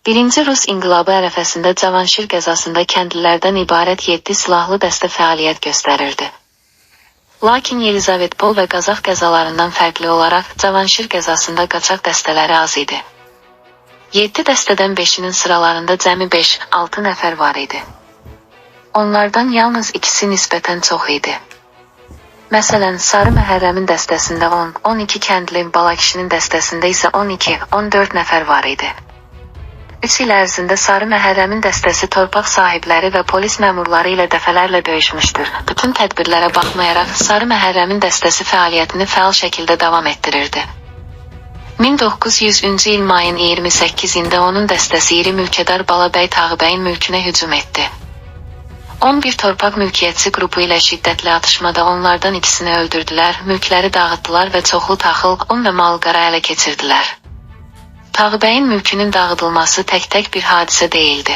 Birinci Rus inqilabı ərəfəsində Cavanşir qəzasında kəndlilərdən ibarət 7 silahlı dəstə fəaliyyət göstərirdi. Lakin Yelizavetpol və Qazax qəzalarından fərqli olaraq Cavanşir qəzasında qaçaq dəstələri az idi. 7 dəstədən 5-inin sıralarında cəmi 5-6 nəfər var idi. Onlardan yalnız ikisi nisbətən çox idi. Məsələn, Sarı Məhərrəmin dəstəsində 10-12 kəndli, Balakişinin dəstəsində isə 12-14 nəfər var idi. 3 il ərzində Sarı Məhərrəmin dəstəsi torpaq sahibləri və polis məmurları ilə dəfələrlə döyüşmüşdür. Bütün tədbirlərə baxmayaraq Sarı Məhərrəmin dəstəsi fəaliyyətini fəal şəkildə davam etdirirdi. 1900-cü il mayın 28-də onun dəstəsi iri mülkədar Balabəy Tağıbəyin mülkünə hücum etdi. 11 torpaq mülkiyyətçi qrupu ilə şiddətli atışmada onlardan ikisini öldürdülər, mülkləri dağıtdılar və çoxlu taxıl, un və mal-qara ələ keçirdilər. Tağıbəyin mülkünün dağıdılması tək-tək bir hadisə deyildi.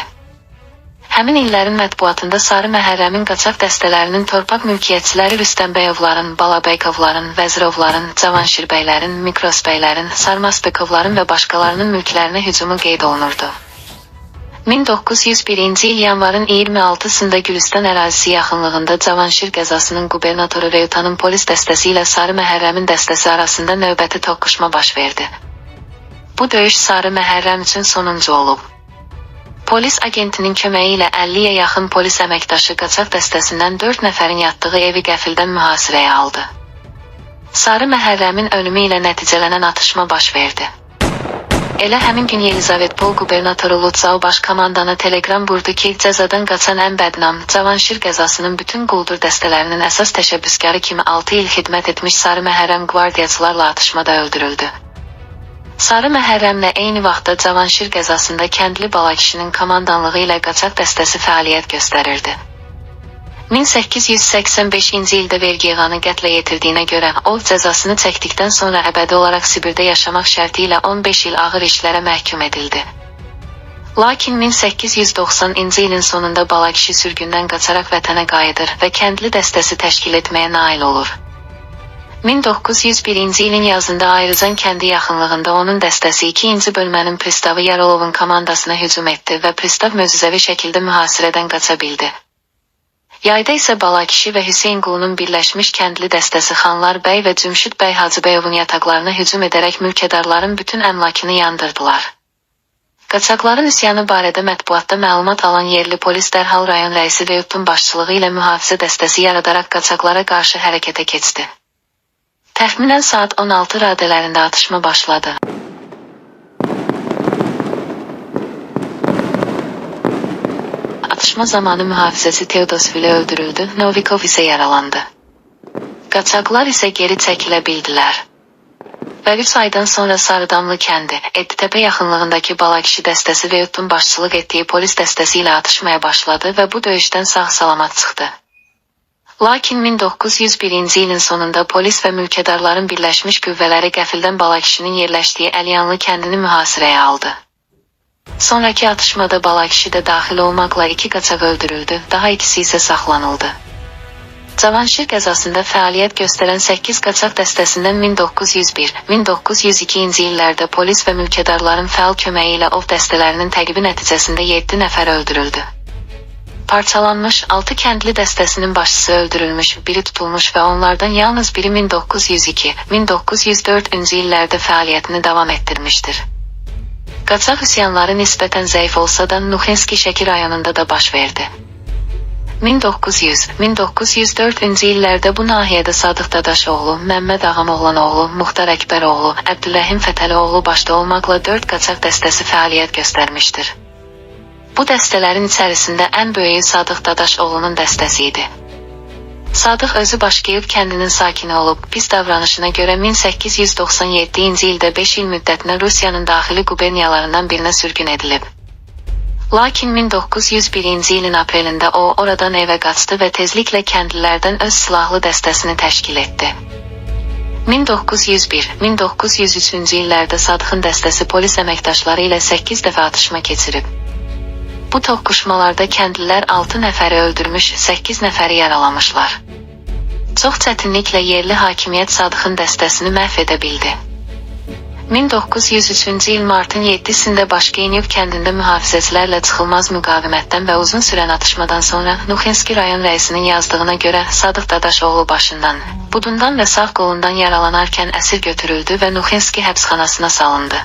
Həmin illərin mətbuatında Sarı Məhərrəmin qaçaq dəstələrinin torpaq mülkiyyətçiləri Rüstəmbəyovların, Balabəykovların, Vəzirovların, Cavanşirbəylərin, Mikrosbəylərin, Sarmasbekovların və başqalarının mülklərinə hücumu qeyd olunurdu. 1901-ci il yanvarın 26-sında Gülüstan ərazisi yaxınlığında Cavanşir qəzasının qubernatoru Reyutanın polis dəstəsi ilə Sarı Məhərrəmin dəstəsi arasında növbəti toqquşma baş verdi. Bu döyüş Sarı Məhərrəm üçün sonuncu olub. Polis agentinin köməyi ilə 50-yə yaxın polis əməkdaşı qaçaq dəstəsindən 4 nəfərin yatdığı evi qəfildən mühasirəyə aldı. Sarı Məhərrəmin ölümü ilə nəticələnən atışma baş verdi. Elə həmin gün Yelizavetpol qubernatoru Lutzau baş komandana telegram vurdu ki, cəzadan qaçan ən bədnam, Cavanşir qəzasının bütün quldur dəstələrinin əsas təşəbbüskarı kimi 6 il xidmət etmiş Sarı Məhərrəm qvardiyaçılarla atışmada öldürüldü. Sarı Məhərrəmlə eyni vaxtda Cavanşir qəzasında kəndli Balakişinin komandanlığı ilə qaçaq dəstəsi fəaliyyət göstərirdi. 1885-ci ildə vergi yığanı qətlə yetirdiyinə görə, o, cəzasını çəkdikdən sonra əbədi olaraq Sibirdə yaşamaq şərti ilə 15 il ağır işlərə məhkum edildi. Lakin 1890-cı ilin sonunda Balakişi sürgündən qaçaraq vətənə qayıdır və kəndli dəstəsi təşkil etməyə nail olur. 1901-ci ilin yazında Ayrıcan kəndi yaxınlığında onun dəstəsi 2-ci bölmənin pristavı Yarolovun komandasına hücum etdi və pristav möcüzəvi şəkildə mühasirədən qaça bildi. Yayda isə Balakişi və Hüseyn Qulunun birləşmiş kəndli dəstəsi Xanlar bəy və Cümşüd bəy Hacıbəyovun yataqlarına hücum edərək mülkədarların bütün əmlakını yandırdılar. Qaçaqların üsyanı barədə mətbuatda məlumat alan yerli polis dərhal rayon rəisi Reyutun başçılığı ilə mühafizə dəstəsi yaradaraq qaçaqlara qarşı hərəkətə keçdi. Təxminən saat 16 radələrində atışma başladı. Atışma zamanı mühafizəçi Teodosvili öldürüldü, Novikov isə yaralandı. Qaçaqlar isə geri çəkilə bildilər. Və 3 aydan sonra Sarıdamlı kəndi, Editəpə yaxınlığındakı Balakişi dəstəsi Reyutun başçılıq etdiyi polis dəstəsi ilə atışmaya başladı və bu döyüşdən sağ-salamat çıxdı. Lakin 1901-ci ilin sonunda polis və mülkədarların birləşmiş qüvvələri qəfildən Balakişinin yerləşdiyi Əlyanlı kəndini mühasirəyə aldı. Sonraki atışmada Balakişi də daxil olmaqla 2 qaçaq öldürüldü, daha ikisi isə saxlanıldı. Cavanşir qəzasında fəaliyyət göstərən 8 qaçaq dəstəsindən 1901-1902-ci illərdə polis və mülkədarların fəal köməyi ilə ov dəstələrinin təqibi nəticəsində 7 nəfər öldürüldü. Parçalanmış 6 kəndli dəstəsinin başçısı öldürülmüş, biri tutulmuş və onlardan yalnız biri 1902-1904-cü illərdə fəaliyyətini davam etdirmişdir. Qaçaq üsyanları nisbətən zəif olsa da Nuxinski Şəki rayonunda da baş verdi. 1900-1904-cü illərdə bu nahiyədə Sadıq Dadaşoğlu, Məmməd Ağamoğlanoğlu, Muxtar Əkbəroğlu, Əbdülrəhim Fətəlioğlu başda olmaqla 4 qaçaq dəstəsi fəaliyyət göstərmişdir. Bu dəstələrin içərisində ən böyüyü Sadıq Dadaşoğlunun dəstəsi idi. Sadıq özü Başkeyib kəndinin sakini olub, pis davranışına görə 1897-ci ildə 5 il müddətinə Rusiyanın daxili quberniyalarından birinə sürgün edilib. Lakin 1901-ci ilin aprelində o, oradan evə qaçdı və tezliklə kəndlilərdən öz silahlı dəstəsini təşkil etdi. 1901-1903-cü illərdə Sadıqın dəstəsi polis əməkdaşları ilə 8 dəfə atışma keçirib. Bu toqquşmalarda kəndlilər 6 nəfəri öldürmüş, 8 nəfəri yaralamışlar. Çox çətinliklə yerli hakimiyyət Sadıqın dəstəsini məhv edə bildi. 1903-cü il martın 7-sində Başkenyov kəndində mühafizəçilərlə çıxılmaz müqavimətdən və uzun sürən atışmadan sonra Nuxinski rayon rəisinin yazdığına görə Sadıq Dadaşoğlu başından, budundan və sağ qolundan yaralanarkən əsir götürüldü və Nuxinski həbsxanasına salındı.